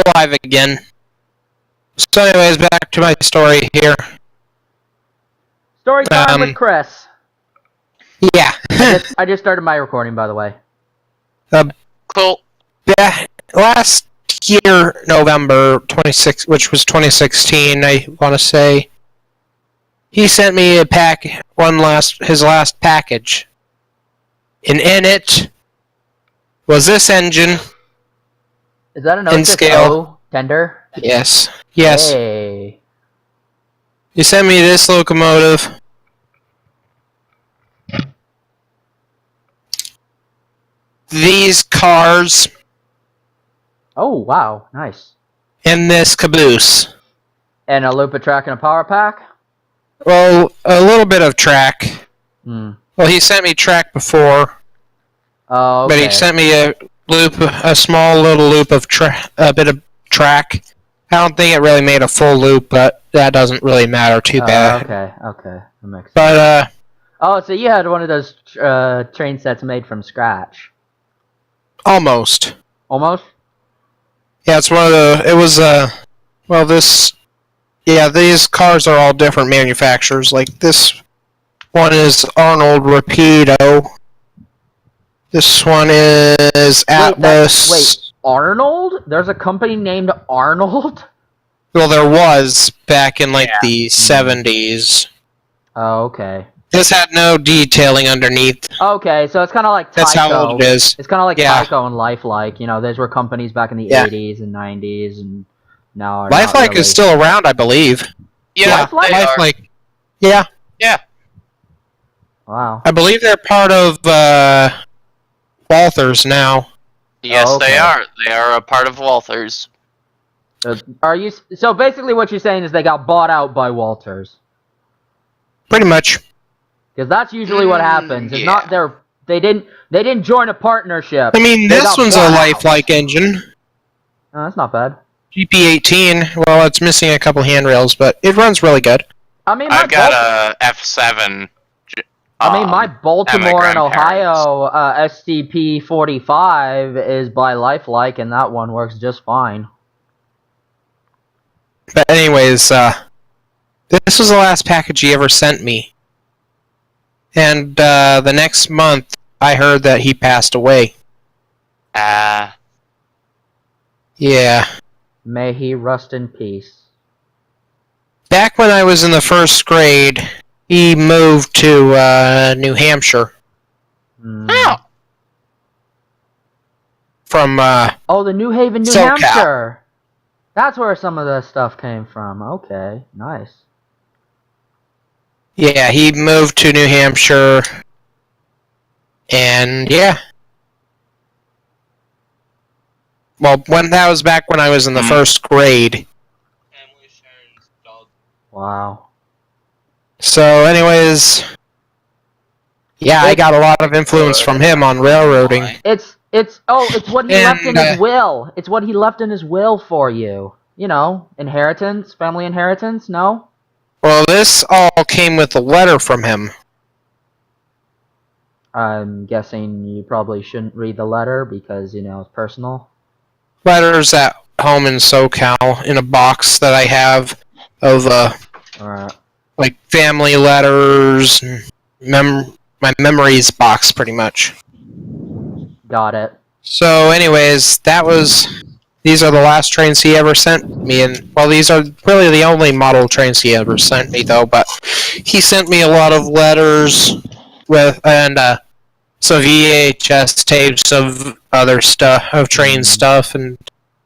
alive again. So anyways, back to my story here. Story time with Chris. Yeah. I just started my recording, by the way. Cool. Yeah, last year, November 26, which was 2016, I want to say, he sent me a his last package. And in it was this engine. Is that an In scale. tender? Yes. Yes. Hey. He sent me this locomotive. These cars. Oh, wow. Nice. And this caboose. And a loop of track and a power pack? Well, a little bit of track. Hmm. Well, he sent me track before. Oh, okay. But he sent me a small little loop of a bit of track. I don't think it really made a full loop, but that doesn't really matter too bad. Okay. That makes sense. But, oh, so you had one of those train sets made from scratch? almost. Almost? Yeah, it's one of the, it was, well, these cars are all different manufacturers. Like, this one is Arnold Rapido. This one is Atlas. Wait, Arnold? There's a company named Arnold? Well, there was back in, the 70s. Oh, okay. This had no detailing underneath. Okay, so it's kind of like Tyco. That's how old it is. It's kind of like Yeah. Tyco and Lifelike. You know, those were companies back in the Yeah. 80s and 90s, and now are Lifelike not really. is still around, I believe. Yeah, Lifelike? they are. Lifelike. Yeah, Wow. I believe they're part of Walthers now. Yes, Oh, okay. they are. They are a part of Walthers. Are you? So basically, what you're saying is they got bought out by Walters, Pretty much. because that's usually what happens. It's yeah. not their. They didn't join a partnership. I mean, They this got one's a bought out. Lifelike engine. Oh, that's not bad. GP18. Well, it's missing a couple handrails, but it runs really good. I mean, I've got a F7. my Baltimore and grandparents. Ohio SCP 45 is by Lifelike, and that one works just fine. But anyways, this was the last package he ever sent me. And the next month, I heard that he passed away. Yeah. May he rest in peace. Back when I was in the first grade, he moved to New Hampshire. Oh. From, Oh, the New Haven, New SoCal. Hampshire. That's where some of the stuff came from. Okay, nice. yeah, he moved to New Hampshire. And, yeah. Well, that was back when I was in the first grade. Wow. So, anyways, yeah, I got a lot of influence from him on railroading. It's what he left in And, his will. It's what he left in his will for you. You know, inheritance, family inheritance. No. Well, this all came with a letter from him. I'm guessing you probably shouldn't read the letter because you know it's personal. Letters at home in SoCal in a box that I have of Alright. like family letters, my memories box, pretty much. Got it. So, anyways, these are the last trains he ever sent me, and well, these are really the only model trains he ever sent me, though. But he sent me a lot of letters and some VHS tapes of other stuff, of train stuff, and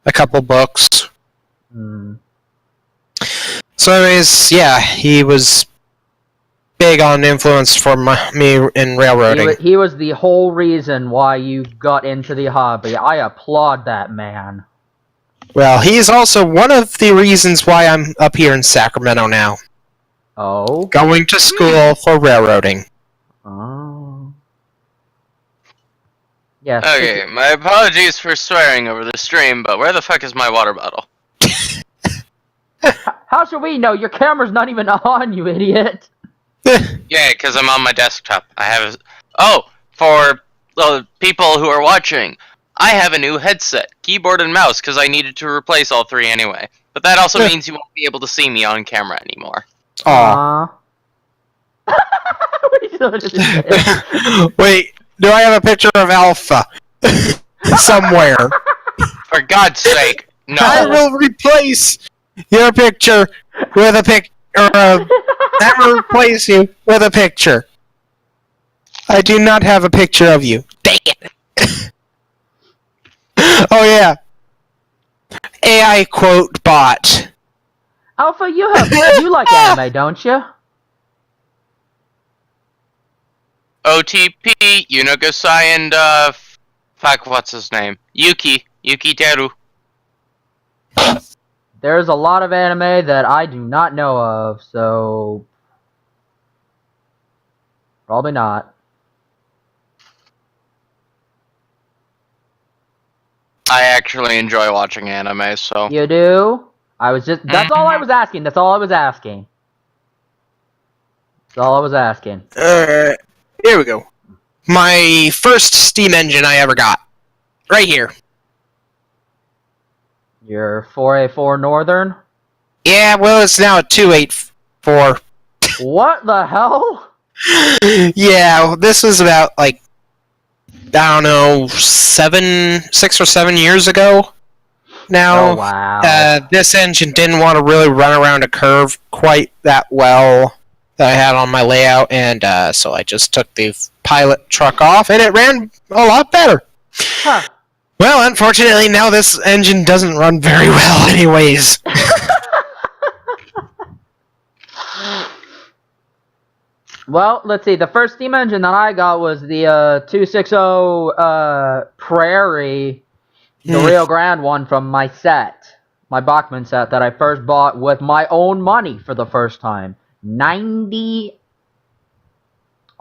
a couple books. Mm. So, anyways, yeah, he was big on influence for me in railroading. He was the whole reason why you got into the hobby. I applaud that man. Well, he's also one of the reasons why I'm up here in Sacramento now, Oh. going to school for railroading. Oh. Yes. Okay, my apologies for swearing over the stream, but where the fuck is my water bottle? How should we know? Your camera's not even on, you idiot. Yeah, because I'm on my desktop. I have... Oh, for the people who are watching, I have a new headset, keyboard, and mouse because I needed to replace all three anyway. But that also means you won't be able to see me on camera anymore. Aw. What are you doing to this? Wait, do I have a picture of Alpha? Somewhere. For God's sake, I no. will replace your picture with a pic, or I will replace you with a picture. I do not have a picture of you. Dang it! Oh yeah. AI quote bot. Alpha, you like anime, don't you? OTP, Unogosai, and fuck, what's his name? Yuki Teru. There's a lot of anime that I do not know of, so probably not. I actually enjoy watching anime, so. You do? That's all I was asking. That's all I was asking. That's all I was asking. Here we go. My first Steam engine I ever got. Right here. Your 4A4 Northern? Yeah, well, it's now a 284. What the hell? Yeah, this was about, like, I don't know, 6 or 7 years ago now. Oh, wow. This engine didn't want to really run around a curve quite that well that I had on my layout, and so I just took the pilot truck off, and it ran a lot better. Huh. Well, unfortunately, now this engine doesn't run very well anyways. Well, let's see. The first steam engine that I got was the 260 Prairie, the Rio Grande one from my set, my Bachmann set that I first bought with my own money for the first time. Hold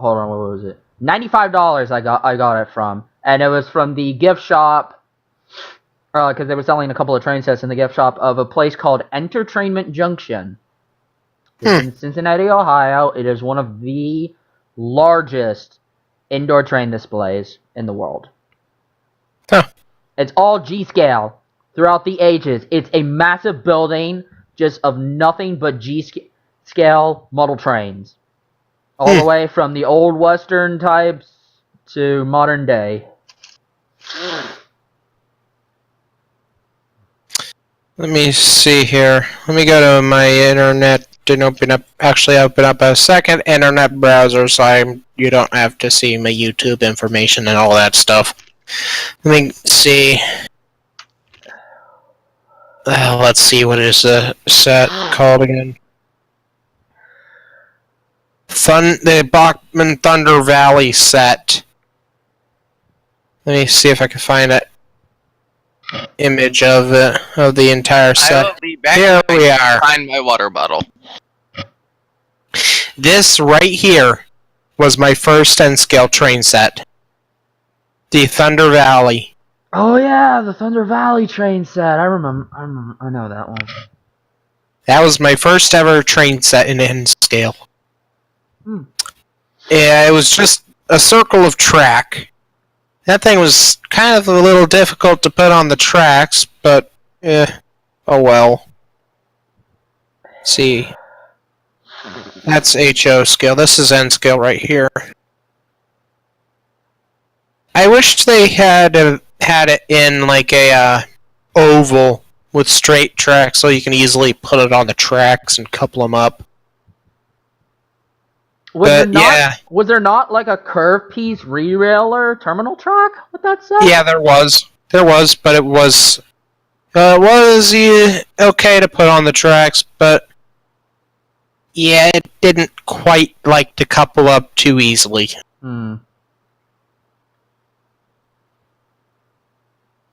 on, what was it? $95 I got it from, and it was from the gift shop, because they were selling a couple of train sets in the gift shop of a place called Entertainment Junction. It's in Cincinnati, Ohio. It is one of the largest indoor train displays in the world. Huh. It's all G-scale throughout the ages. It's a massive building just of nothing but G-scale model trains. All the way from the old Western types to modern day. Let me see here. Let me go to my internet and open up a second internet browser so you don't have to see my YouTube information and all that stuff. Let me see. Let's see, what is the set called again? The Bachmann Thunder Valley set. Let me see if I can find an image of the entire set. I will be back Here we to are. find my water bottle. This right here was my first N-scale train set. The Thunder Valley. Oh yeah, the Thunder Valley train set. I know that one. That was my first ever train set in N-scale. Yeah, it was just a circle of track. That thing was kind of a little difficult to put on the tracks, but oh well. See. That's HO scale. This is N scale right here. I wished they had it in like a oval with straight tracks so you can easily put it on the tracks and couple them up. Was there not like a curved piece re-railer terminal track with that set? Yeah, there was, but it was okay to put on the tracks, but yeah, it didn't quite like to couple up too easily.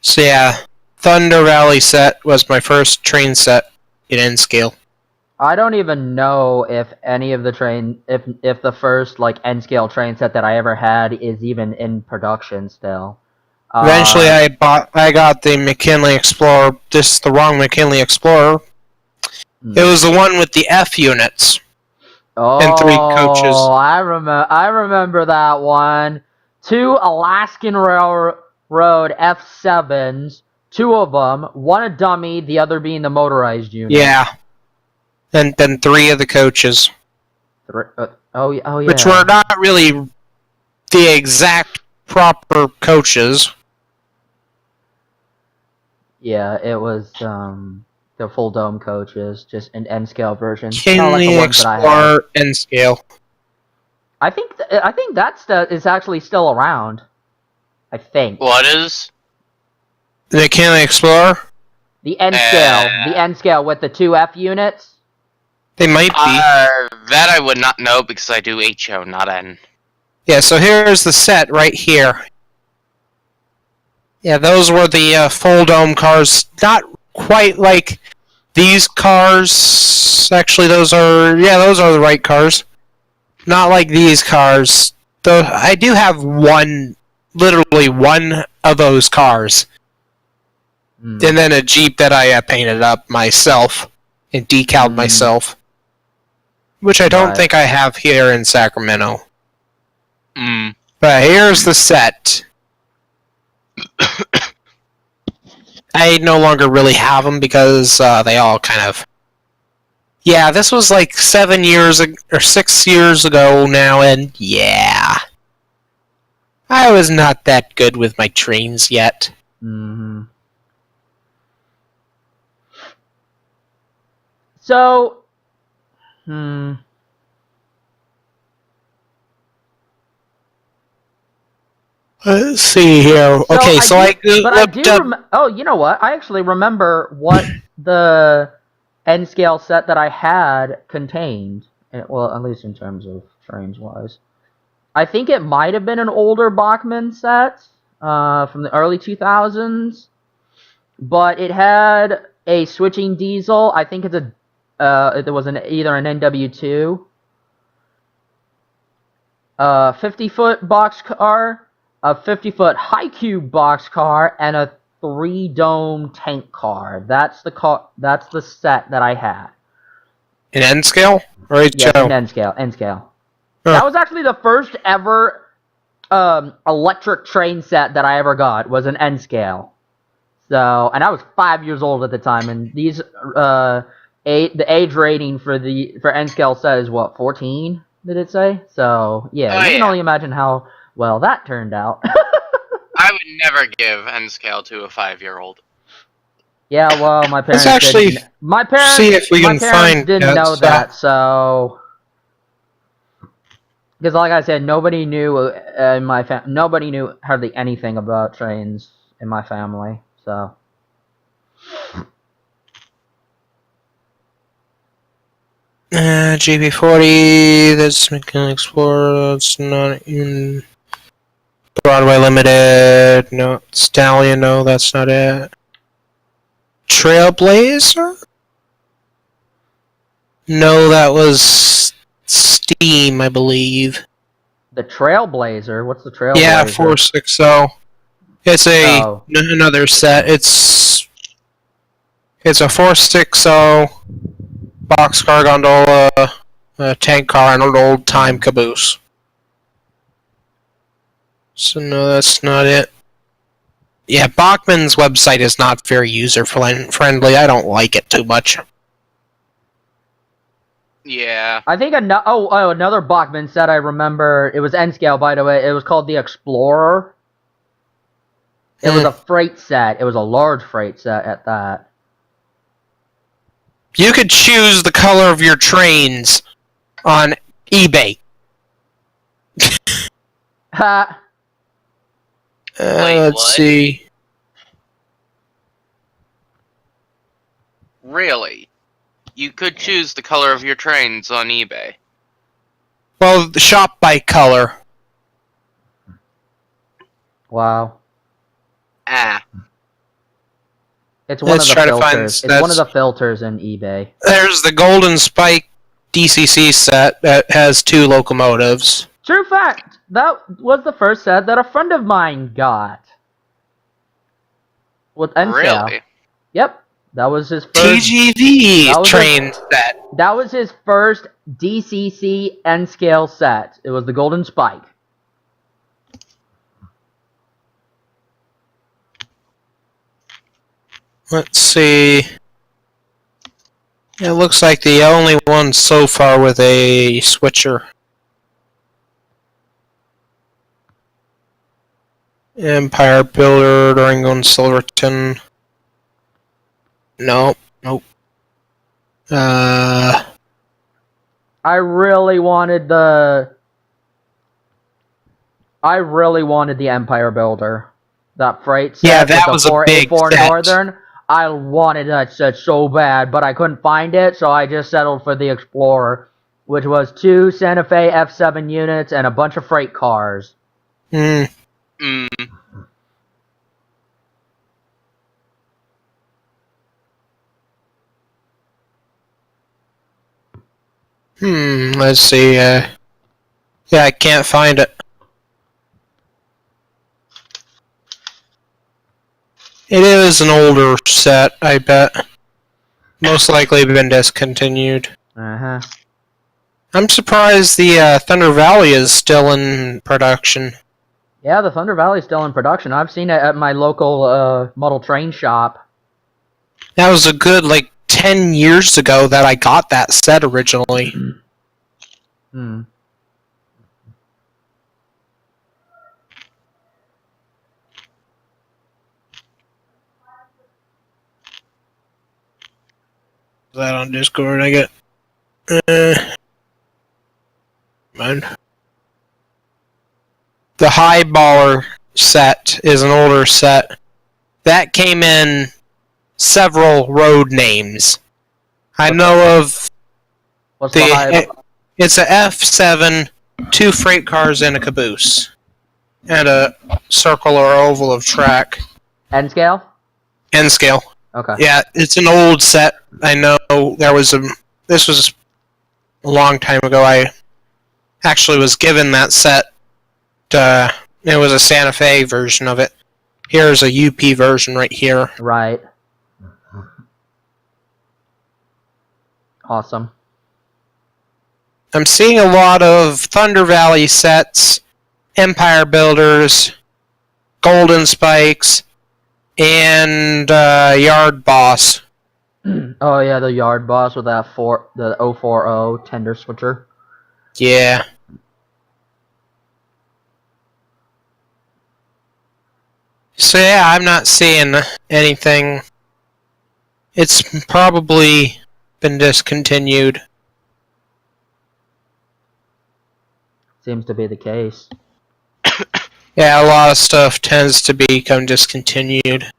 So yeah, Thunder Valley set was my first train set in N-scale. I don't even know if any of the if the first like N-scale train set that I ever had is even in production still. Eventually, I got the McKinley Explorer. This is the wrong McKinley Explorer. It was the one with the F units and 3 coaches. Oh, I remember that one. 2 Alaskan rode F7s, 2 of them, 1 a dummy, the other being the motorized unit. Yeah. And then 3 of the coaches. Oh yeah. Which were not really the exact proper coaches. Yeah, it was the full dome coaches, just an N scale version. Not Kingly, like the ones that I had. Explorer, N scale. I think that stuff is actually still around. I think. What is? The Kingly Explorer? The N scale with the 2 F units. They might be. That I would not know because I do HO, not N. Yeah, so here's the set right here. Yeah, those were the full dome cars. Not quite like these cars. Actually, those are the right cars. Not like these cars. Though I do have literally one of those cars. And then a Jeep that I painted up myself and decaled myself. Which I don't think I have here in Sacramento. But here's the set. I no longer really have them because they all kind of... Yeah, this was like 7 years or 6 years ago now, and yeah. I was not that good with my trains yet. Mm-hmm. So, Let's see here. Okay, so I looked up... Oh, you know what? I actually remember what the N scale set that I had contained. Well, at least in terms of trains-wise. I think it might have been an older Bachmann set from the early 2000s. But it had a switching diesel. I think it was either an NW2. 50-foot boxcar, a 50-foot high-cube boxcar, and a 3-dome tank car. That's the set that I had. In N scale? Or HO? Yes, in N scale. Huh. That was actually the first ever electric train set that I ever got, was an N scale. So, and I was 5 years old at the time, and these the age rating for N scale set is what, 14? Did it say? So yeah, you can only imagine how well that turned out. I would never give N scale to a 5-year-old. Yeah, well, my parents actually see if we can find didn't know that, so because like I said, nobody knew in my nobody knew hardly anything about trains in my family, so. GB40, that's Mechanical Explorer, that's not in Broadway Limited, no, Stallion, no, that's not it. Trailblazer? No, that was Steam, I believe. The Trailblazer? What's the Trailblazer? Yeah, 460. It's another set. It's a 460 boxcar gondola, a tank car, and an old time caboose. So no, that's not it. Yeah, Bachmann's website is not very user-friendly. I don't like it too much. Yeah. I think another Bachmann set I remember. It was N scale, by the way. It was called the Explorer. It was a freight set. It was a large freight set at that. You could choose the color of your trains on eBay. Ha. Wait, Let's what? see. Really? You could choose the color of your trains on eBay. Well, the shop by color. Wow. Ah. It's one Let's of try the to find filters. It's one of the filters in eBay. There's the Golden Spike DCC set that has 2 locomotives. True fact. That was the first set that a friend of mine got. With N scale. Really? Yep. That was his first TGV train set. That was his first DCC N scale set. It was the Golden Spike. Let's see. It looks like the only one so far with a switcher. Empire Builder, Durango and Silverton. Nope. I really wanted the Empire Builder. That freight set Yeah, that with was the a big A4 set. Northern. I wanted that set so bad, but I couldn't find it, so I just settled for the Explorer, which was 2 Santa Fe F7 units and a bunch of freight cars. Hmm. Mm. Let's see. Yeah, I can't find it. It is an older set, I bet. Most likely been discontinued. Uh-huh. I'm surprised the Thunder Valley is still in production. Yeah, the Thunder Valley's still in production. I've seen it at my local model train shop. That was a good, 10 years ago that I got that set originally. Hmm. Is that on Discord? I get. Mine. The Highballer set is an older set. That came in several road names. I know of What's the high? it's a F7, 2 freight cars and a caboose. And a circle or oval of track. N scale? N scale. Okay. Yeah, it's an old set. I know this was a long time ago. I actually was given that set. It was a Santa Fe version of it. Here's a UP version right here. Right. Awesome. I'm seeing a lot of Thunder Valley sets, Empire Builders, Golden Spikes, and Yard Boss. Oh yeah, the Yard Boss with that the 040 tender switcher. Yeah. So yeah, I'm not seeing anything. It's probably been discontinued. Seems to be the case. Yeah, a lot of stuff tends to become discontinued.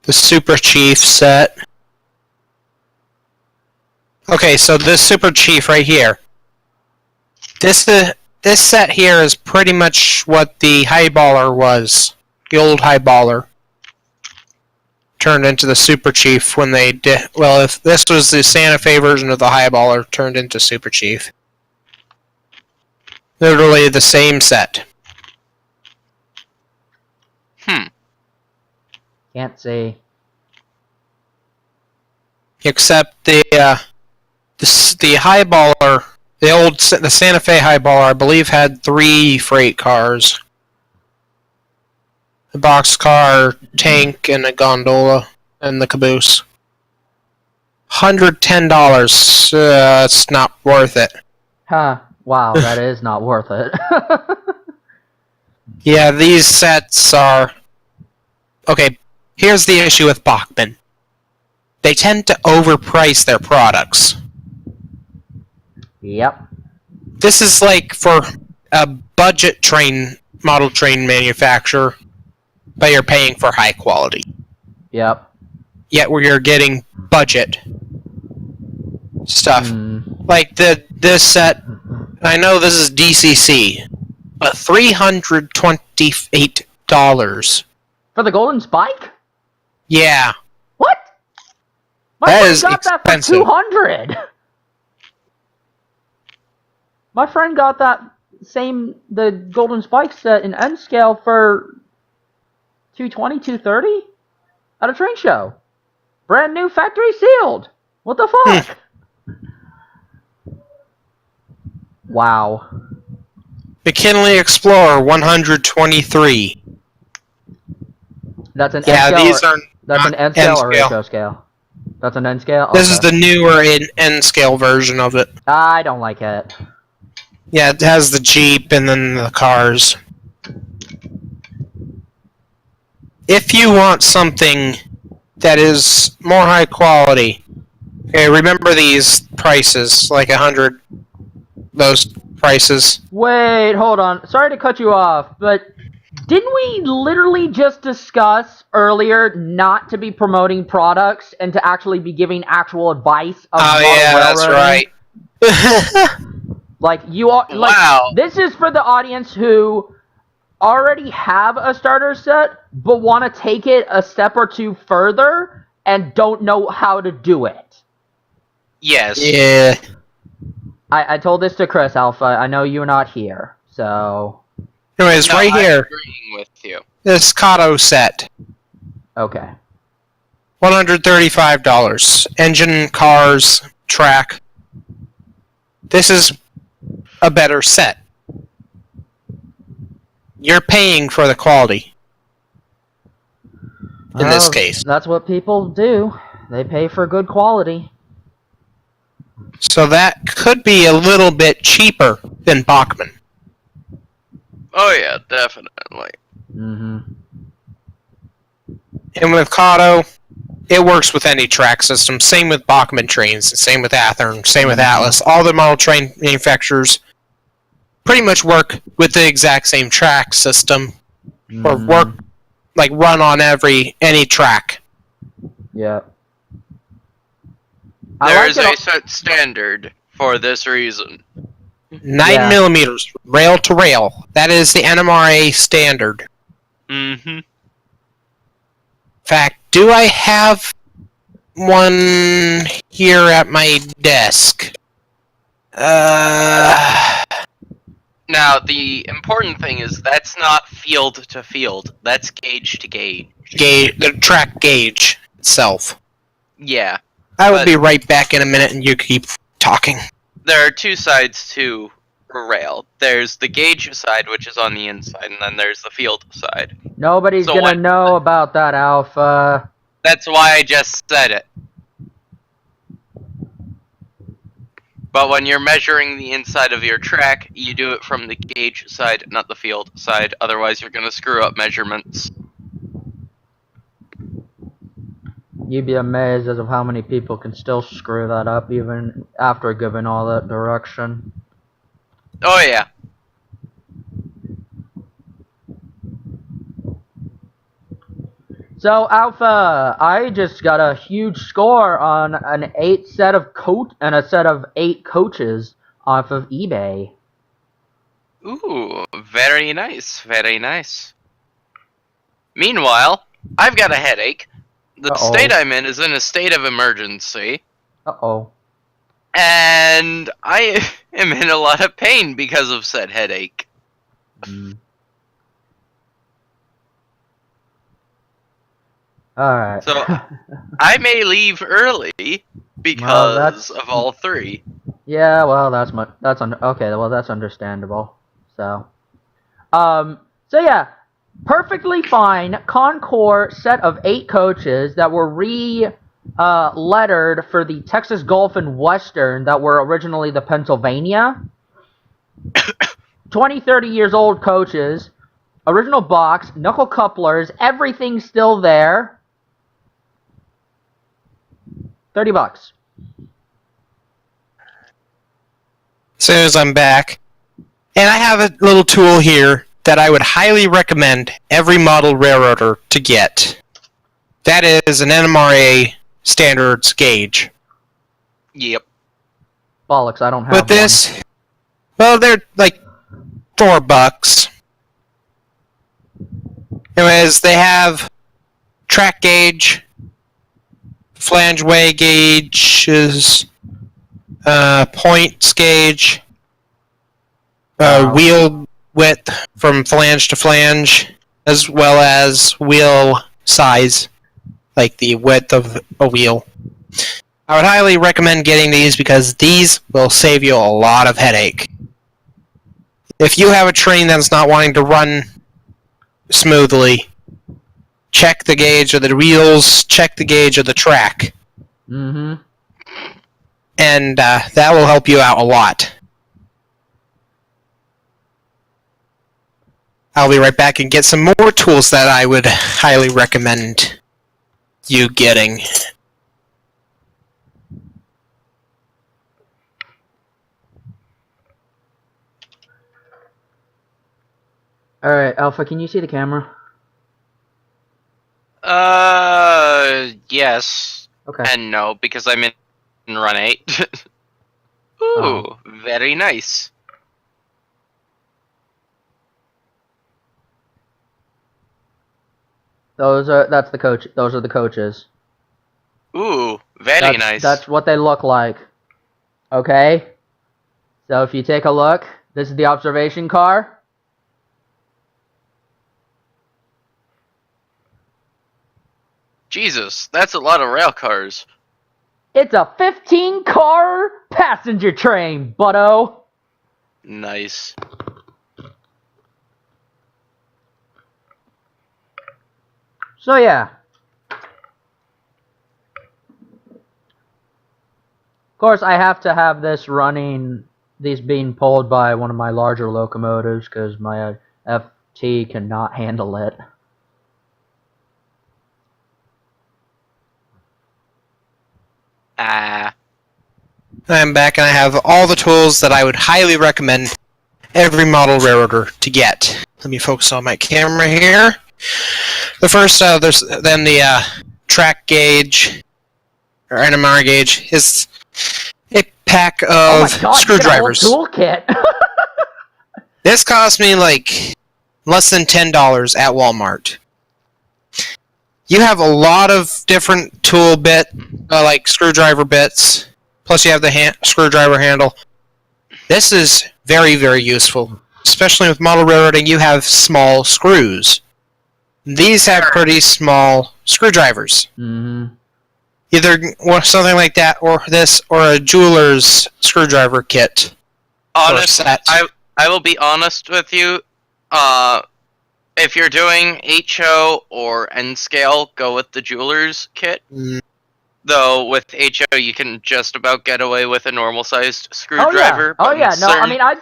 The Super Chief set. Okay, so this Super Chief right here. This set here is pretty much what the Highballer was. The old Highballer. Turned into the Super Chief when they did... Well, if this was the Santa Fe version of the Highballer, turned into Super Chief. Literally the same set. Can't see. Except the Highballer, the Santa Fe Highballer, I believe had 3 freight cars. A boxcar, tank, and a gondola, and the caboose. $110. It's not worth it. Huh. Wow, that is not worth it. Yeah, these sets are... Okay, here's the issue with Bachmann. They tend to overprice their products. Yep. This is like for a budget model train manufacturer, but you're paying for high quality. Yep. Yet where you're getting budget stuff. Like this set, I know this is DCC, but $328. For the Golden Spike? Yeah. What? My That friend is got expensive. that for $200. My friend got the Golden Spike set in N scale for $220, $230 at a train show. Brand new, factory sealed. What the fuck? Wow. McKinley Explorer 123. That's an Yeah, N scale. these are. That's an not N scale or N-scale. ratio scale. That's an N scale. This is Okay. the newer N scale version of it. I don't like it. Yeah, it has the Jeep and then the cars. If you want something that is more high quality, okay, remember these prices, like 100, those prices. Wait, hold on. Sorry to cut you off, but didn't we literally just discuss earlier not to be promoting products and to actually be giving actual advice of Oh yeah, that's railroading? right. Like you all, like Wow. this is for the audience who already have a starter set but want to take it a step or two further and don't know how to do it. Yes. Yeah. I told this to Chris Alpha. I know you're not here, so Anyways, No, right I'm here, agreeing with you. this Kato set, okay. $135. Engine, cars, track. This is a better set. You're paying for the quality. In this Well, case. that's what people do. They pay for good quality. So that could be a little bit cheaper than Bachmann. Oh yeah, definitely. Mm-hmm. And with Kato, it works with any track system. Same with Bachmann trains, same with Athearn, same with Atlas. All the model train manufacturers pretty much work with the exact same track system, or work like run on any track. Yeah. There is a set standard for this reason. 9 millimeters, rail to rail. That is the NMRA standard. Mm-hmm. In fact, do I have one here at my desk? Now, the important thing is that's not field to field. That's gauge to gauge. The track gauge itself. Yeah. I will be right back in a minute, and you keep talking. There are two sides to a rail. There's the gauge side, which is on the inside, and then there's the field side. Nobody's So gonna what- know about that, Alpha. That's why I just said it. But when you're measuring the inside of your track, you do it from the gauge side, not the field side. Otherwise, you're going to screw up measurements. You'd be amazed as of how many people can still screw that up even after giving all that direction. Oh, yeah. So, Alpha, I just got a huge score on an 8 set of and a set of 8 coaches off of eBay. Ooh, very nice, very nice. Meanwhile, I've got a headache. The Uh-oh. state I'm in is in a state of emergency, Uh-oh. and I am in a lot of pain because of said headache. Alright. So, I may leave early because of all three. Yeah, well, okay, well, that's understandable. So yeah, perfectly fine Concours set of 8 coaches that were lettered for the Texas Gulf and Western that were originally the Pennsylvania. 20, 30 years old coaches, original box, knuckle couplers, everything's still there. $30. As soon as I'm back. And I have a little tool here that I would highly recommend every model railroader to get. That is an NMRA standards gauge. Yep. Bollocks, I don't have With this, well, they're like $4. Anyways, they have track gauge, flange way gauges, points gauge, wheel width from flange to flange, as well as wheel size, like the width of a wheel. I would highly recommend getting these because these will save you a lot of headache. If you have a train that's not wanting to run smoothly, check the gauge of the wheels, check the gauge of the track, Mm-hmm. and that will help you out a lot. I'll be right back and get some more tools that I would highly recommend you getting. Alright, Alpha, can you see the camera? Yes. Okay. And no, because I'm in run 8. Ooh, Oh. very nice. Those are the coaches. Ooh, very nice. That's what they look like. Okay? So if you take a look, this is the observation car. Jesus, that's a lot of rail cars. It's a 15-car passenger train, butto. Nice. So yeah. Of course, I have to have this running, these being pulled by one of my larger locomotives, because my FT cannot handle it. I'm back and I have all the tools that I would highly recommend every model railroader to get. Let me focus on my camera here. The first, there's then the track gauge, or NMR gauge, is a pack of Oh my god, screwdrivers. you get a whole toolkit! This cost me like less than $10 at Walmart. You have a lot of different tool like screwdriver bits, plus you have the screwdriver handle. This is very, very useful, especially with model railroading. You have small screws. These have pretty small screwdrivers. Mm-hmm. Either something like that, or this, or a jeweler's screwdriver kit. Honest, Or set. I will be honest with you. If you're doing HO or N scale, go with the jeweler's kit. Mm. Though with HO, you can just about get away with a normal sized Oh screwdriver. yeah, oh yeah. No, I mean I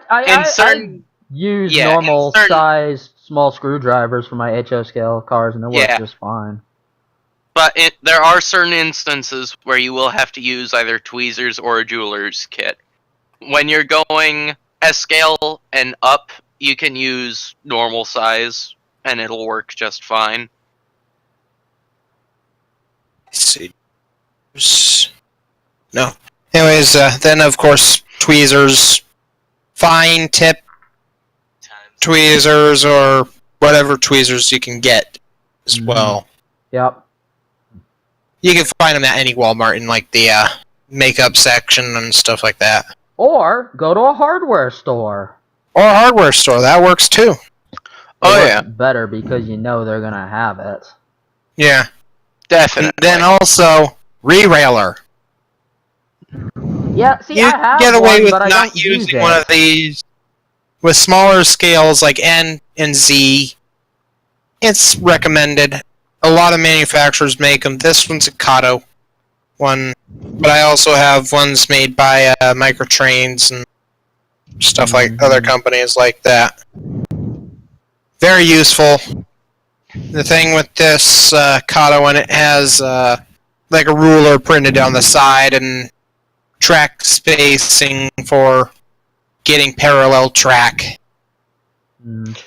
use yeah, in normal certain- sized small screwdrivers for my HO scale cars, and it works Yeah. just fine. But there are certain instances where you will have to use either tweezers or a jeweler's kit. When you're going S scale and up, you can use normal size, and it'll work just fine. Let's see. No. Anyways, then of course tweezers, fine tip tweezers, or whatever tweezers you can get as Mhm. well. Yep. You can find them at any Walmart in like the makeup section and stuff like that, Or go to a hardware store. or a hardware store. That works too. Oh, It works yeah. better because you know they're gonna have it. Yeah. Definitely. And then also re-railer. Yeah. See, You I have get away one, with but I not don't use using it. one of these with smaller scales like N and Z. It's recommended. A lot of manufacturers make them. This one's a Kato one, but I also have ones made by Microtrains and stuff like other companies like that. Very useful. The thing with this Kato one, it has like a ruler printed on the side and track spacing for getting parallel track. Mm.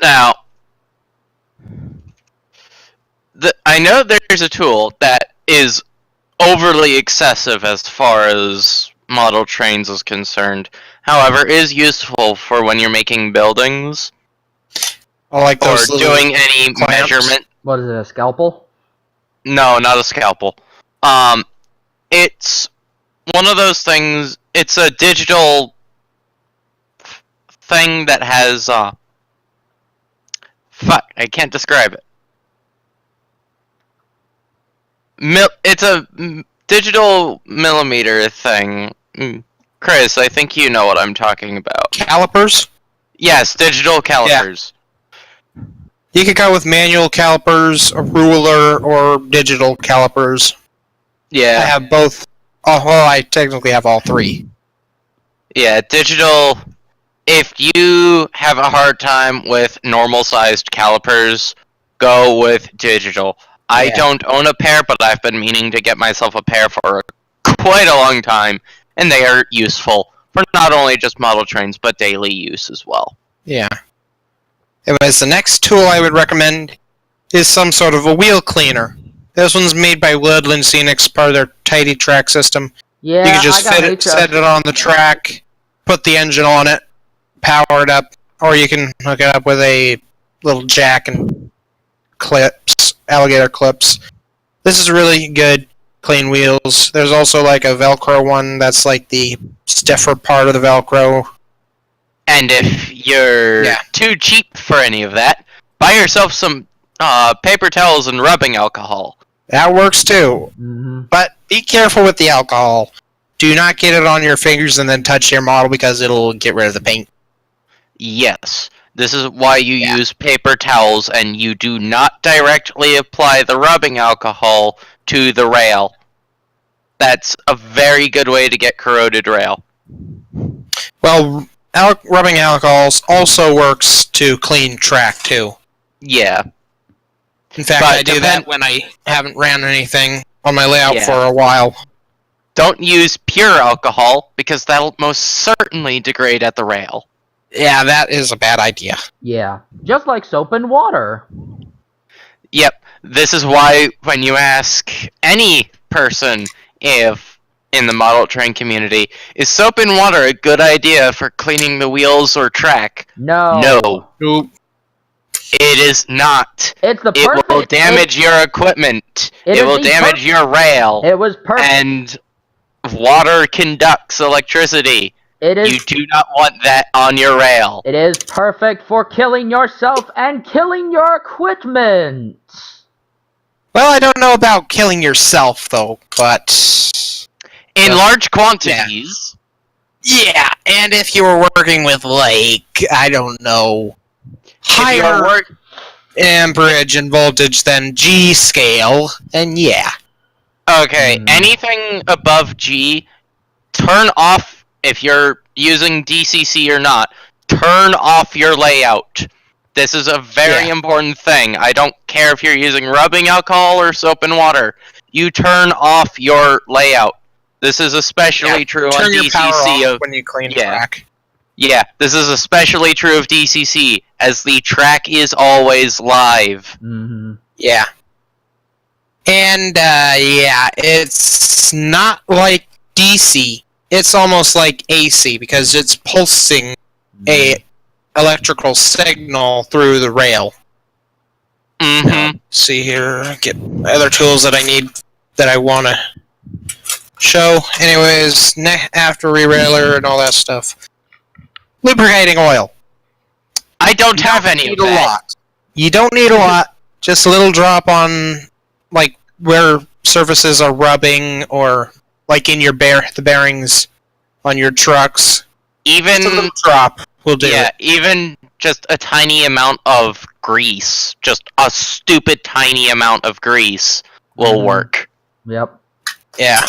Now, I know there's a tool that is overly excessive as far as model trains is concerned. However, is useful for when you're making buildings I like or those little doing any clamps. measurement. What is it? A scalpel? No, not a scalpel. It's one of those things. It's a digital thing that has fuck, I can't describe it. It's a digital millimeter thing. Chris, I think you know what I'm talking about. Calipers? Yes, digital calipers. You could go with manual calipers, a ruler, or digital calipers. I Yeah, have both. Oh, well, I technically have all three. yeah, digital. If you have a hard time with normal-sized calipers, go with digital. I Yeah. don't own a pair, but I've been meaning to get myself a pair for quite a long time, and they are useful for not only just model trains, but daily use as well. Yeah. Anyways, the next tool I would recommend is some sort of a wheel cleaner. This one's made by Woodland Scenics, part of their Tidy Track system. Yeah, You can just I got set it on the track, put the engine on it, power it up, or you can hook it up with a little jack and clips, alligator clips. This is really good, clean wheels. There's also like a Velcro one that's like the stiffer part of the Velcro. And if you're Yeah. too cheap for any of that, buy yourself some paper towels and rubbing alcohol. That works too. Mm-hmm. But be careful with the alcohol. Do not get it on your fingers and then touch your model because it'll get rid of the paint. Yes, this is why you Yeah. use paper towels and you do not directly apply the rubbing alcohol to the rail. That's a very good way to get corroded rail. Well, rubbing alcohols also works to clean track too. Yeah. In fact, But I do that when I haven't ran anything on my layout Yeah. for a while. Don't use pure alcohol because that'll most certainly degrade at the rail. Yeah, that is a bad idea. Yeah, just like soap and water. Yep. This is why when you ask any person if in the model train community, is soap and water a good idea for cleaning the wheels or track? No. No, Oop. it is not. It's the It perfect. will damage your equipment. It It is will the damage your rail. It was perfect. And water conducts electricity. It is. You do not want that on your rail. It is perfect for killing yourself and killing your equipment. Well, I don't know about killing yourself though, but In large quantities. yeah. And if you were working with like I don't know, If you're higher work- amperage and voltage than G scale, and yeah. Okay, Hmm. anything above G, turn off, if you're using DCC or not, turn off your layout. This is a very Yeah. important thing. I don't care if you're using rubbing alcohol or soap and water. You turn off your layout. This is especially true on Turn your power DCC. off when you clean Yeah. track. Yeah, this is especially true of DCC, as the track is always live. Mm-hmm. Yeah. And yeah, it's not like DC. It's almost like AC because it's pulsing a electrical signal through the rail. Mm-hmm. See here, get other tools that I need that I want to show. Anyways, after rerailer and all that stuff. Lubricating oil. I don't have any of need a that. lot. You don't need a lot. Just a little drop on, like where surfaces are rubbing, or like in your the bearings on your trucks. Even Just a little drop will do yeah, it. even just a tiny amount of grease, just a stupid tiny amount of grease will Mhm. work. Yep. Yeah.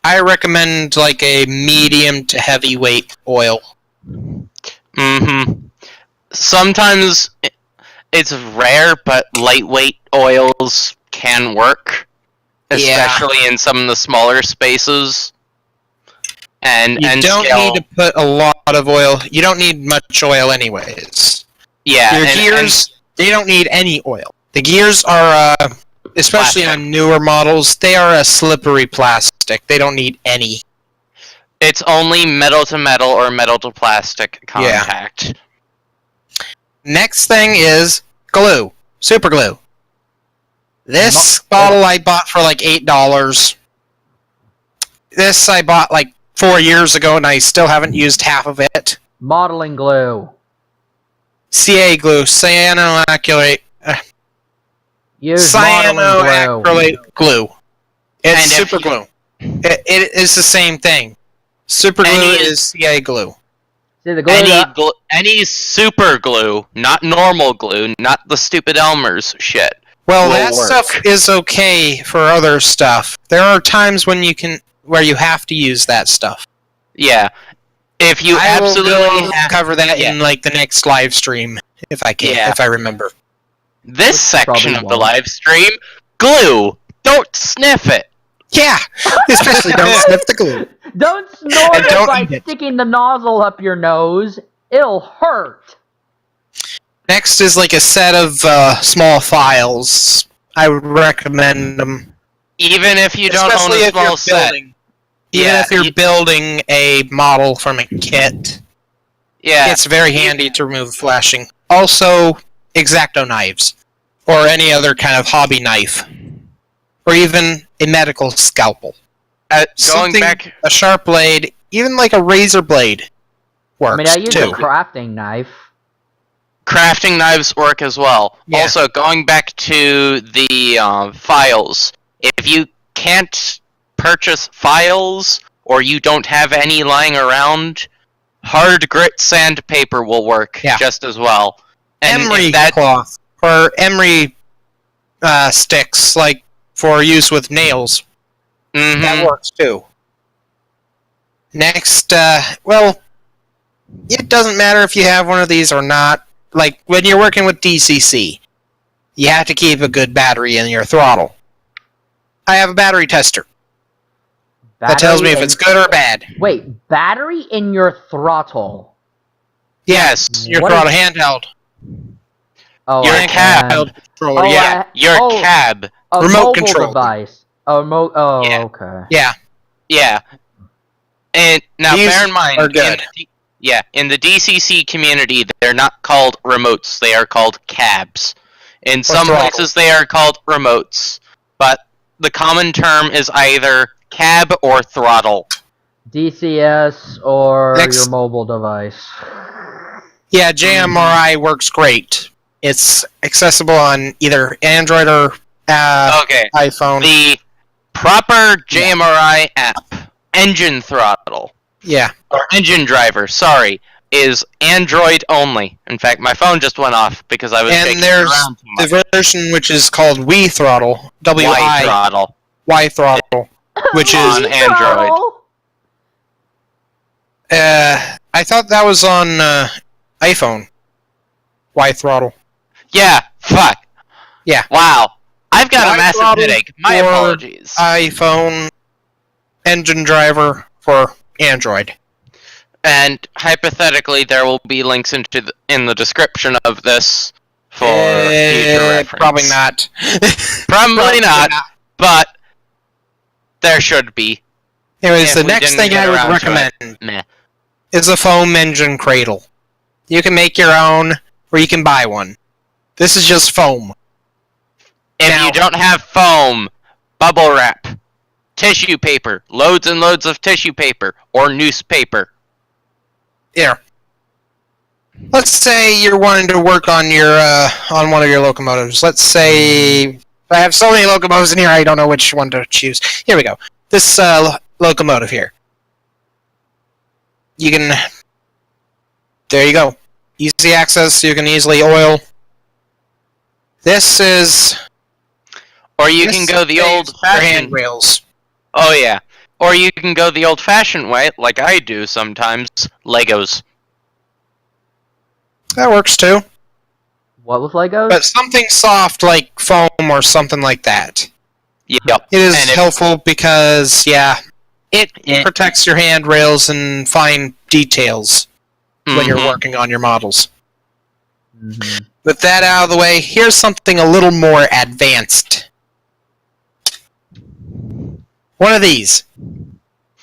I recommend like a medium to heavyweight oil. Mm-hmm. Sometimes it's rare, but lightweight oils can work, Yeah. especially in some of the smaller spaces. And You don't scale. need to put a lot of oil. You don't need much oil anyways. Yeah, Your and- gears, they don't need any oil. The gears are, especially Plastic. on newer models, they are a slippery plastic. They don't need any. it's only metal to metal or metal to plastic Yeah. contact. Next thing is glue. Super glue. This bottle I bought for like $8. This I bought like 4 years ago and I still haven't used half of it. Modeling glue. CA glue, cyanoacrylate, Use modeling glue. cyanoacrylate glue. It's And if super glue. It is the same thing. Super glue Any- is CA glue. See, the glue Any super glue, not normal glue, not the stupid Elmer's shit. Well, will that work. stuff is okay for other stuff. There are times when where you have to use that stuff. Yeah. If you I will absolutely have cover that yeah. in like the next live stream if I can, Yeah. if I remember. this Which section probably of the won't. live stream, glue. Don't sniff it. Yeah, especially don't sniff the glue. Don't snort And it don't by eat it. sticking the nozzle up your nose. It'll hurt. Next is like a set of small files. I would recommend them, Even if you don't especially own a if small you're set. building. Even Yeah, if you're building a model from a kit, Yeah. it's very handy to remove flashing. Also, X-Acto knives, or any other kind of hobby knife, or even a medical scalpel. Going Something- back. A sharp blade, even like a razor blade, works I mean, I use too. a crafting knife. Crafting knives work as well. Yeah. Also, going back to the files, if you can't purchase files or you don't have any lying around, hard grit sandpaper will work Yeah. just as well. And Emery if that, cloth or emery sticks, like for use with nails, Mhm. that works too. Next, well, it doesn't matter if you have one of these or not. Like when you're working with DCC, you have to keep a good battery in your throttle. I have a battery tester that tells me if it's good or bad. Wait, battery in your throttle. Yes, Your What throttle is- handheld. Oh, Your I cab. can. Handheld controller. Oh, Yeah, your oh. cab. A Remote mobile control. device. Oh, Yeah. okay. yeah. Yeah. And now These bear in mind, are good. in the DCC community, they're not called remotes, they are called cabs. In some throttle. places they are called remotes, but the common term is either cab or throttle. DCS or Next. your mobile device. Yeah, JMRI works great. It's accessible on either Android or Okay, iPhone. the proper JMRI app, Engine Throttle, Yeah. or Engine Driver, sorry, is Android only. In fact, my phone just went off because I was And shaking it there's around too much. the version which is called Wii Throttle, Y W-I, Throttle. Y Throttle, which On is, Android. I thought that was on iPhone. Y Throttle. Yeah, fuck. Yeah. Wow. I've got Y a massive Throttle headache. My for apologies. iPhone engine driver for Android. And hypothetically, there will be links in the description of this for future reference. Probably not. Probably not, but there should be. Anyways, If the we next didn't thing get I would around to it. recommend Meh. is a foam engine cradle. You can make your own, or you can buy one. This is just foam. If Now- you don't have foam, bubble wrap, tissue paper, loads and loads of tissue paper, or newspaper. Here. Let's say you're wanting to work on your on one of your locomotives. Let's say I have so many locomotives in here, I don't know which one to choose. Here we go. This locomotive here. You can. There you go. Easy access. You can easily oil. This is. Or you this can go the saves your old-fashioned. handrails. Oh yeah. Or you can go the old-fashioned way, like I do sometimes. Legos. That works too. What with Legos? But something soft like foam or something like that. Yep. It is And if- helpful because, yeah, it Yeah. protects your handrails and fine details when you're Mhm. working on your models. Mhm. With that out of the way, here's something a little more advanced. One of these.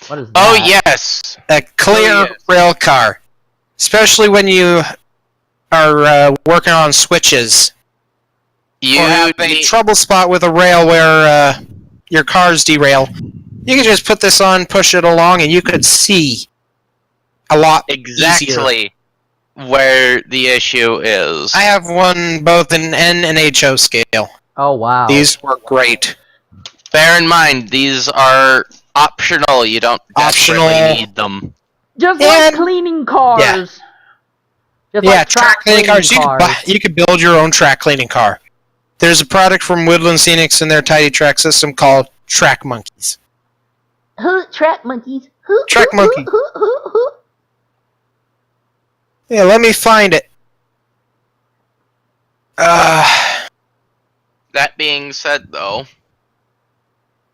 What is that? Oh yes. A clear Oh, yes. rail car. Especially when you are working on switches. You Or have a need- trouble spot with a rail where your cars derail. You can just put this on, push it along, and you could see a lot easier. exactly where the issue is. I have one both in N and HO scale. Oh wow. These work great. Bear in mind, these are optional. You don't Optional. desperately need them. Just And- like cleaning cars. Just Yeah, like track cleaning cars. You could build your own track cleaning car. There's a product from Woodland Scenics in their Tidy Track system called Track Monkeys. Track monkeys. Track monkey. Yeah, let me find it. That being said, though,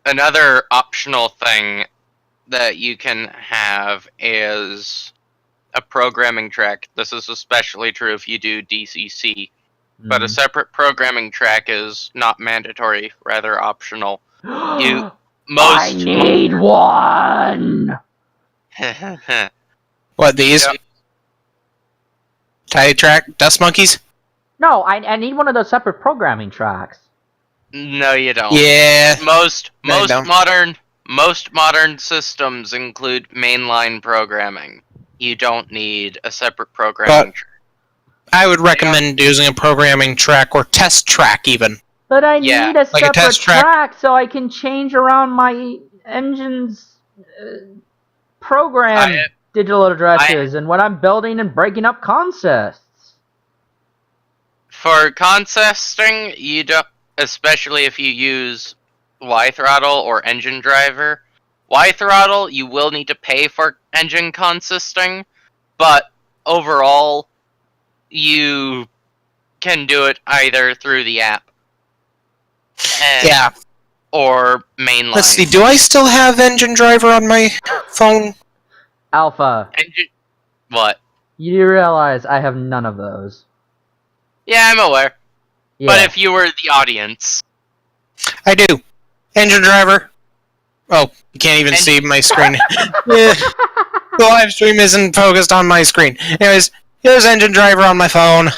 another optional thing that you can have is a programming track. This is especially true if you do DCC, but a separate programming track is not mandatory, rather optional. I Most need one. What, these? Yep. Tidy Track? Dust Monkeys? No, I need one of those separate programming tracks. No, you don't. Yeah. Most No, you don't. modern systems include mainline programming. You don't need a separate programming track. I would recommend using a programming track or test track even. But I Yeah, need a like a separate test track. track so I can change around my engine's program digital addresses and when I'm building and breaking up consists. For consisting, you don't, especially if you use Y-throttle or engine driver. Y-throttle, you will need to pay for engine consisting, but overall, you can do it either through the app. Yeah. Or mainline. Let's see, do I still have Engine Driver on my phone? Alpha, What? you do realize I have none of those. Yeah, I'm aware. Yeah. But if you were the audience, I do. Engine Driver. Oh, you can't even see my screen. Yeah. The live stream isn't focused on my screen. Anyways, here's Engine Driver on my phone.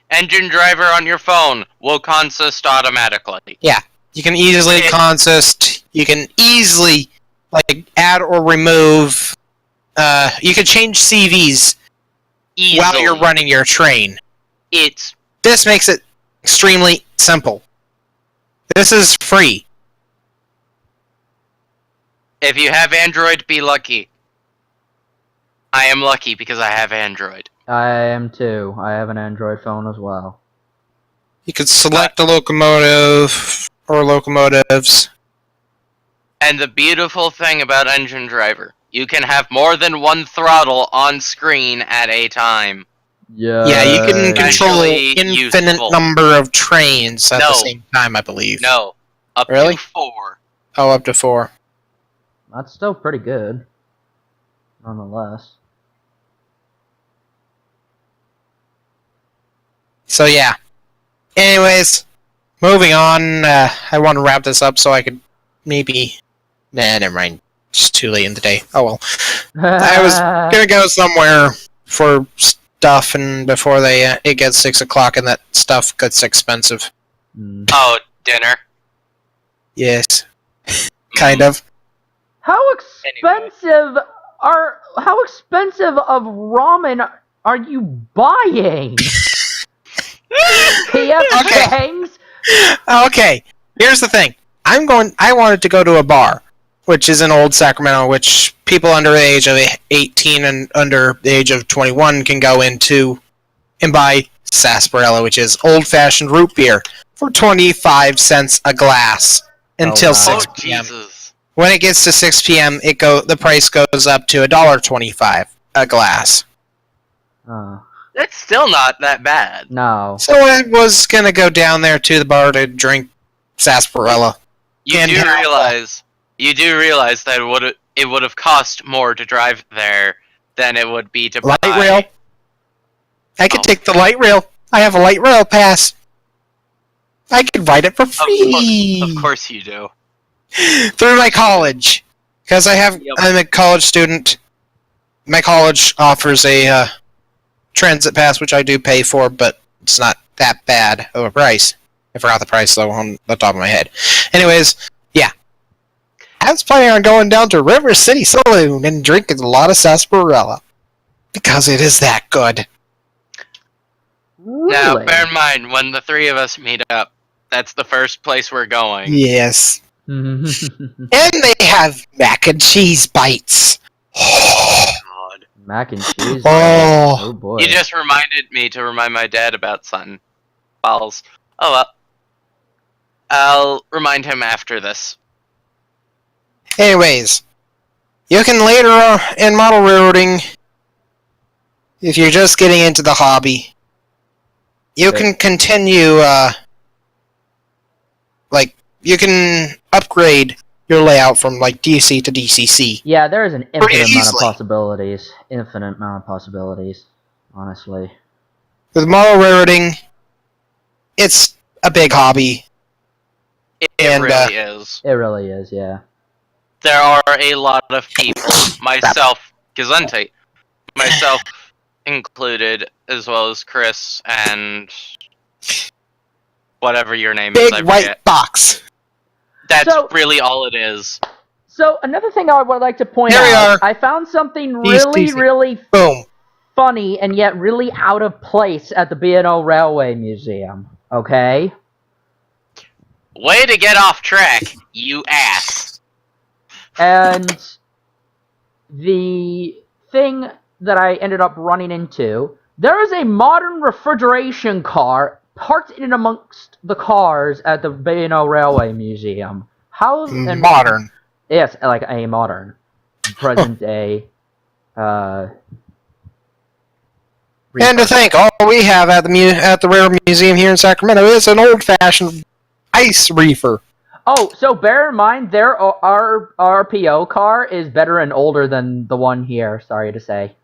engine driver on your phone will consist automatically. You can easily consist. You can easily like add or remove. You can change CVs Easily. while you're running your train. This makes it extremely simple. This is free. If you have Android, be lucky. I am lucky because I have Android. I am too. I have an Android phone as well. You could select a locomotive or locomotives. And the beautiful thing about Engine Driver, you can have more than one throttle on screen at a time. Yeah. Yeah, you can control an Especially infinite useful. number of trains at the No. same time, I believe. No, up Really? to 4. Oh, up to 4. That's still pretty good. Nonetheless. So yeah. Anyways, moving on. I want to wrap this up so I could maybe. Nah, never mind. It's too late in the day. Oh well. I was gonna go somewhere for stuff, and before it gets 6 o'clock, and that stuff gets expensive. Hmm. Oh, dinner. Yes, kind of. How expensive of ramen are you buying? PF Okay. Chang's? Okay, here's the thing. I wanted to go to a bar, which is in Old Sacramento, which people under the age of 18 and under the age of 21 can go into and buy sarsaparilla, which is old-fashioned root beer, for 25 cents a glass until wow. 6 Oh, p.m. Jesus. When it gets to 6 p.m., the price goes up to $1.25 a glass. That's still not that bad. No. So I was gonna go down there to the bar to drink sarsaparilla. You And do how- realize that it would have cost more to drive there than it would be to buy. Light rail. I could Oh. take the light rail. I have a light rail pass. I could ride it for free. Of course you do. Through my college, because Yep. I'm a college student. My college offers a transit pass, which I do pay for, but it's not that bad of a price. I forgot the price though on the top of my head. Anyways, yeah. I was planning on going down to River City Saloon and drinking a lot of sarsaparilla because it is that good. Now, Really? bear in mind, when the three of us meet up, that's the first place we're going. Yes. And they have mac and cheese bites. Mac and cheese. Oh. Oh boy. You just reminded me to remind my dad about Sun Balls. Oh well. I'll remind him after this. Anyways, you can later in model railroading, if you're just getting into the hobby, you can continue, you can upgrade your layout from, DC to DCC. Yeah, there is an infinite amount of easily. possibilities. Infinite amount of possibilities, honestly. With model railroading, it's a big hobby. It And, really is. It really is, yeah. There are a lot of people, myself, Gesundheit, myself included, as well as Chris and whatever your name is, I Big forget. white box. That's So- really all it is. So, another thing I would like to point Here we out, are. I found something These really, TC. really Boom. funny and yet really out of place at the B&O Railway Museum, okay? Way to get off track, you ass. And the thing that I ended up running into, there is a modern refrigeration car parked in amongst the cars at the B&O Railway Museum. How and Modern. Yes, like a modern, present day. And to think, all we have at the Railroad Museum here in Sacramento is an old-fashioned ice reefer. Oh, so bear in mind, our RPO car is better and older than the one here. Sorry to say.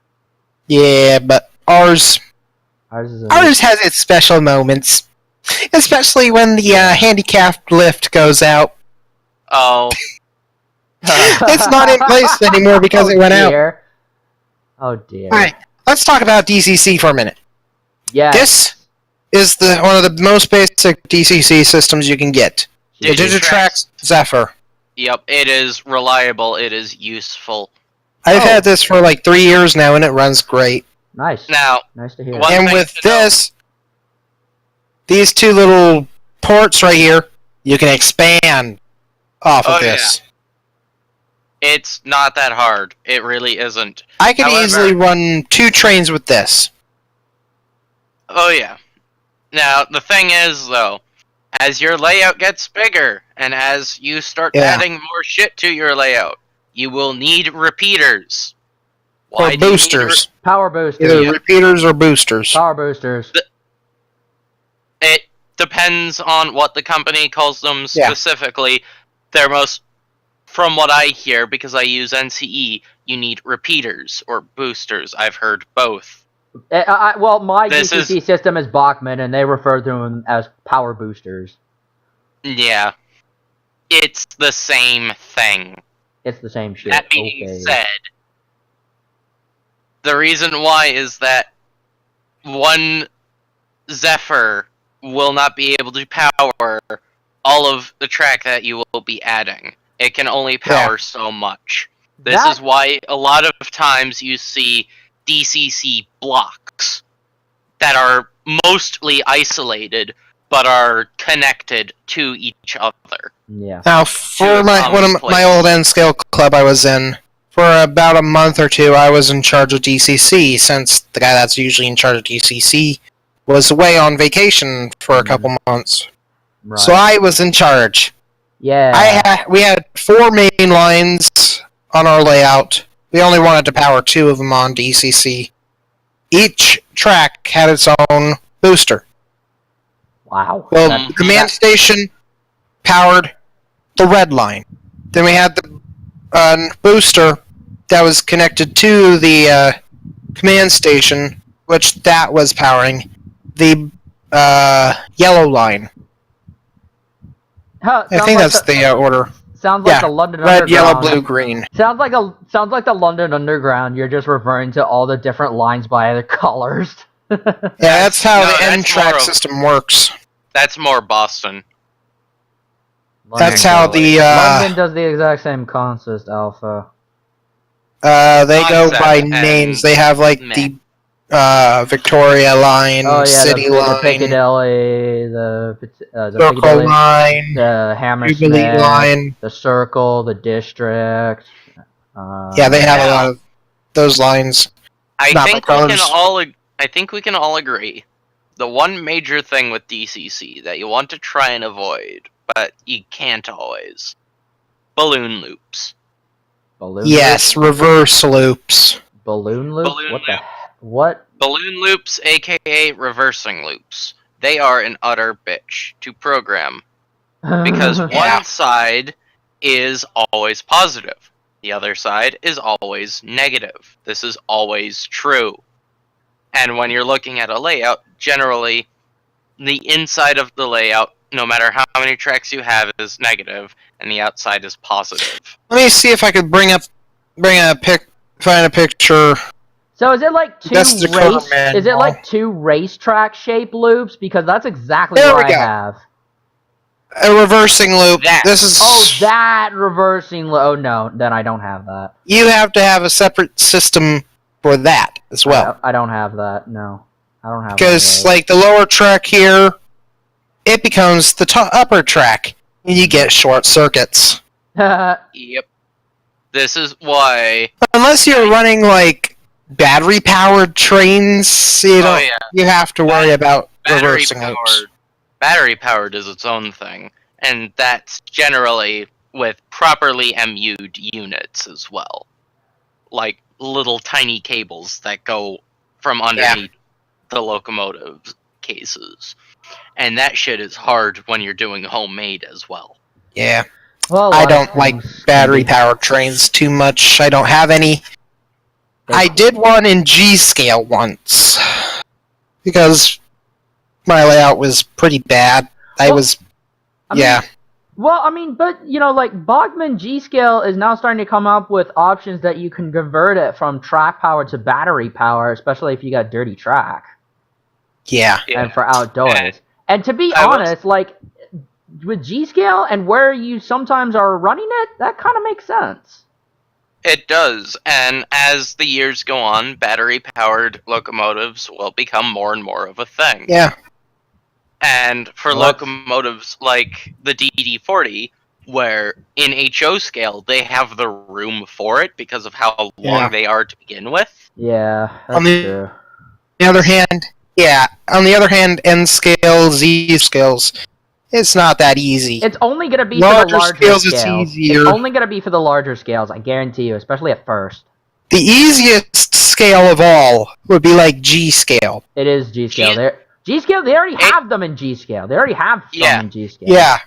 Yeah, but ours Ours has its special moments, especially when the handicapped lift goes out. Oh, It's not in place anymore because it went out. dear. Oh dear. All right, let's talk about DCC for a minute. Yeah. This is one of the most basic DCC systems you can get. The Digitrax Zephyr. Yep, it is reliable, it is useful. I've Oh. had this for 3 years now, and it runs great. Nice. Now, Nice to hear. One And thing with to know- this, these two little ports right here, you can expand off of Oh, yeah. this. it's not that hard. It really isn't. I could However- easily run 2 trains with this. Oh yeah. Now, the thing is, though, as your layout gets bigger, and as you start Yeah. adding more shit to your layout, you will need repeaters. Or do you need boosters. Power boosters. Either Yeah. repeaters or boosters. Power boosters. It depends on what the company calls them Yeah. specifically. From what I hear, because I use NCE, you need repeaters or boosters. I've heard both. Well, my This DCC system is Bachmann, and they refer to them as power boosters. Yeah. It's the same thing. It's the same shit. That being okay. said, the reason why is that one Zephyr will not be able to power all of the track that you will be adding. It can only power so much. This That- is why a lot of times you see DCC blocks that are mostly isolated but are connected to each other. Yeah. Now, for a one common of my place. old N-scale club I was in, for about a month or 2, I was in charge of DCC, since the guy that's usually in charge of DCC was away on vacation for a couple months. Right. So I was in charge. yeah. We had 4 main lines on our layout. We only wanted to power 2 of them on DCC. Each track had its own booster. Wow. Well, That- the command station powered the red line. Then we had the booster that was connected to the command station, which that was powering the yellow line. Huh, I sounds think like that's the, the order. sounds like yeah, the London Red, Underground. yellow, blue, green. Sounds like the London Underground. You're just referring to all the different lines by the colors. Yeah, that's how No, the that's N-track more of- system works. That's more Boston. That's how the London does the exact same consist, Alpha. they go Concept by and names. They have the Victoria line, Oh yeah, City the line, Piccadilly, the Circle Piccadilly, line, the Jubilee Hammersmith, line. the Circle, the District. Yeah, they have a Yeah. lot of those lines. I Not think my we can colors. I think we can all agree. The one major thing with DCC that you want to try and avoid, but you can't always, balloon loops. Balloon Yes, loop? reverse loops. Balloon loop? Balloon What the loop. what? Balloon loops, aka reversing loops. They are an utter bitch to program because Yeah. one side is always positive, the other side is always negative. This is always true. And when you're looking at a layout, generally, the inside of the layout, no matter how many tracks you have, is negative, and the outside is positive. Let me see if I could find a picture. So is it like two That's the cover race? manual. Is it like two racetrack shape loops? Because that's exactly There what we I go. have. A reversing loop. That. This is. Oh, that reversing. Oh no, then I don't have that. You have to have a separate system for that as well. I don't have that. No, I don't have. Because, like, the lower track here, it becomes the upper track, and you get short circuits. Like... Yep. This is why. Unless you're running, like, battery-powered trains, you know, Oh yeah. you have to worry about reversing Battery loops. powered. Battery powered is its own thing, and that's generally with properly MU'd units as well, like little tiny cables that go from underneath the locomotive cases, and that shit is hard when you're doing homemade as well. Yeah. Well, I don't like things battery-powered trains too much. I don't have any. I did one in G-scale once. Because my layout was pretty bad. Well, Yeah. Well, I mean, but, you know, like, Bachmann G-Scale is now starting to come up with options that you can convert it from track power to battery power, especially if you got dirty track. Yeah. And for outdoors. And And to be I was- honest, like, with G-Scale and where you sometimes are running it, that kind of makes sense. It does, and as the years go on, battery-powered locomotives will become more and more of a thing. Yeah. And for Well, locomotives like the DD40, where in HO scale they have the room for it because of how long Yeah. they are to begin with. Yeah, that's On the- true. On the other hand, N scale, Z scales, it's not that easy. It's only going to be for the Larger larger scales, scales. it's easier. It's only going to be for the larger scales, I guarantee you, especially at first. The easiest scale of all would be like G scale. It is G-Scale. G- G-Scale, they already have them in G-Scale. They already have some Yeah. in G-Scale. Yeah.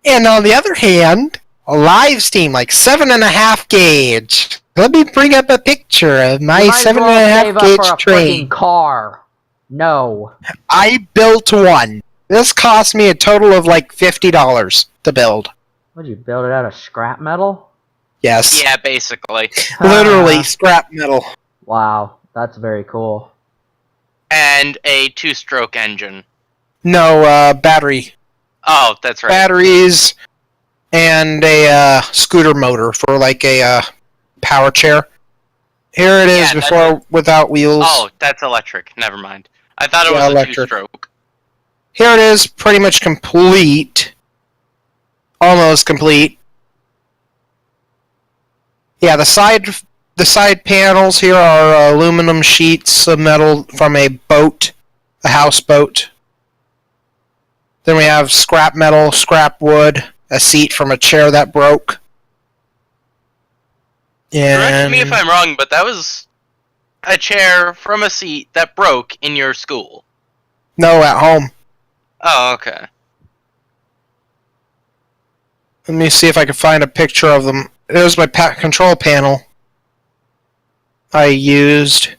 And on the other hand, a live steam like 7.5 gauge. Let me bring up a picture of You my might as well 7.5 save up gauge for a train. freaking car. No. I built one. This cost me a total of like $50 to build. Would you build it out of scrap metal? Yes. Yeah, basically. Literally scrap metal. Wow, that's very cool. And a two-stroke engine. No, battery. Oh, that's right. Batteries and a scooter motor for like a power chair. Here it is Yeah, that's before without wheels. Oh, that's electric. Never mind. I thought it Yeah, was a electric. two-stroke. Here it is, pretty much complete. Almost complete. Yeah, the side panels here are aluminum sheets of metal from a boat, a houseboat. Then we have scrap metal, scrap wood, a seat from a chair that broke. Correct me if And I'm wrong, but that was a chair from a seat that broke in your school. no, at home. Oh, okay. Let me see if I can find a picture of them. There's my control panel I used.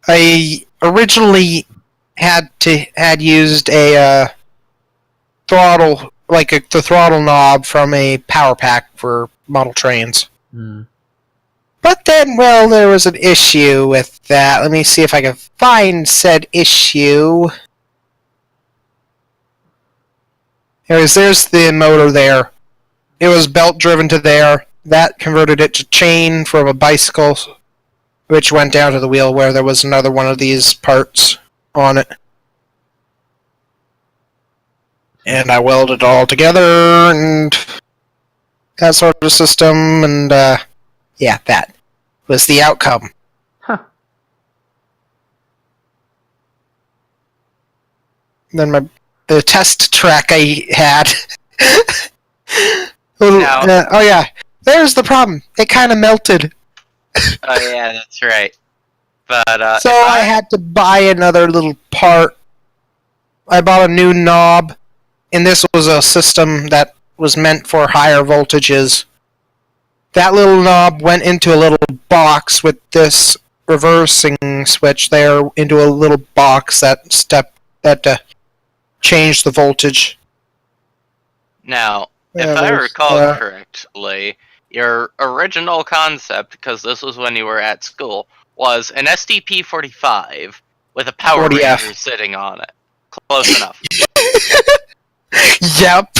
I originally had used a throttle, like the throttle knob from a power pack for model trains. Hmm. But then, well, there was an issue with that. Let me see if I can find said issue. There's the motor there. It was belt driven to there. That converted it to chain from a bicycle, which went down to the wheel where there was another one of these parts on it. And I welded it all together and that sort of system, and yeah, that was the outcome. Huh. than the test track I had. No. Oh yeah, there's the problem. It kind of melted, Oh yeah, that's right. But so I had to buy another little part. I bought a new knob, and this was a system that was meant for higher voltages. That little knob went into a little box with this reversing switch there into a little box that changed the voltage. Now, if Yeah, I there's, recall correctly, your original concept, because this was when you were at school, was an SDP-45 with a Power 40F. Ranger sitting on it. Close enough. Yep.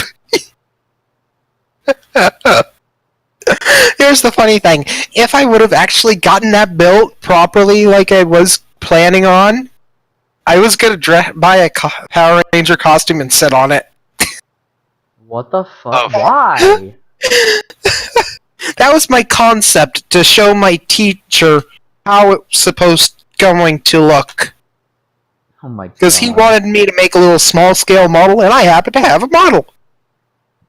Here's the funny thing. If I would have actually gotten that built properly like I was planning on, I was going to buy a Power Ranger costume and sit on it. What the fuck? Oh. Why? That was my concept, to show my teacher how it's going to look. Oh my god. Because he wanted me to make a little small-scale model, and I happen to have a model.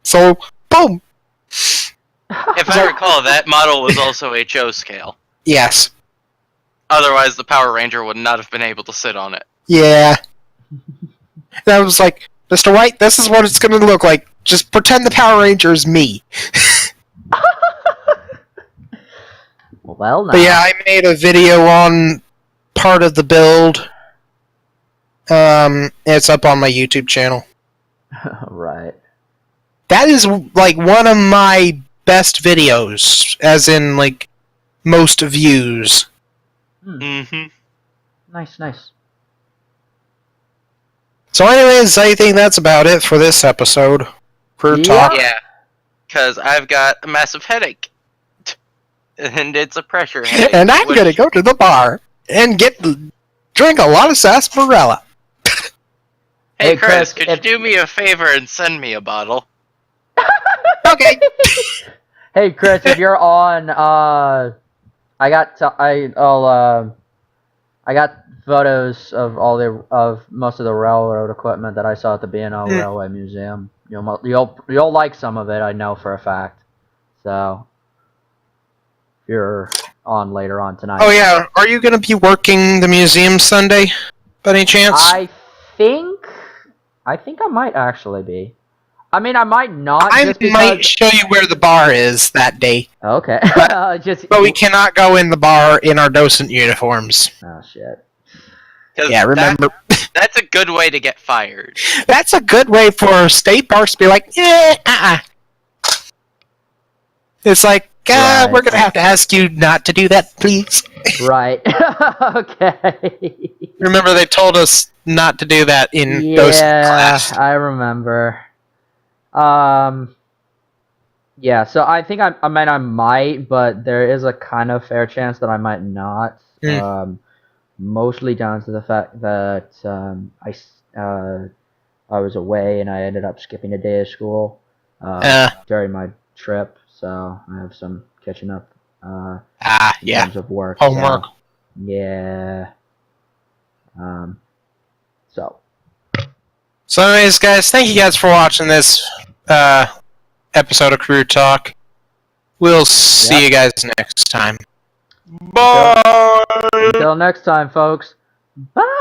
So, boom. If I recall, that model was also HO scale. Yes. Otherwise, the Power Ranger would not have been able to sit on it. Yeah. And I was like, Mr. White, this is what it's going to look like. Just pretend the Power Ranger is me. Well, now. But yeah, I made a video on part of the build. It's up on my YouTube channel. Right. That is, like, one of my best videos, as in, like, most views. Mm-hmm. Nice, nice. So anyways, I think that's about it for this episode. For Yeah. talk. Yeah. Because I've got a massive headache. And it's a pressure headache. And I'm which- gonna go to the bar and drink a lot of sarsaparilla. Hey, Hey, Chris, Chris, could if- you do me a favor and send me a bottle? Okay. Hey, Chris, if you're on, I got photos of most of the railroad equipment that I saw at the B&O Railway Museum. You'll like some of it, I know for a fact. So, if you're on later on tonight. Oh yeah, are you gonna be working the museum Sunday, by any chance? I think I might actually be. I mean, I might not. I just because... might show you where the bar is that day, Okay. Just. but we cannot go in the bar in our docent uniforms. Oh shit. 'Cause Yeah, remember. That's a good way to get fired. That's a good way for state parks to be like, It's like, Right. we're gonna have to ask you not to do that, please. Right. Okay. Remember, they told us not to do that in docent Yeah, class. I remember. Yeah, so I think I might, but there is a kind of fair chance that I might not. Mostly down to the fact that I was away and I ended up skipping a day of school during my trip, so I have some catching up in Yeah. terms of work. Homework. So, yeah. So. So anyways, guys, thank you guys for watching this episode of Career Talk. We'll see you guys next time. Bye! Until next time, folks. Bye!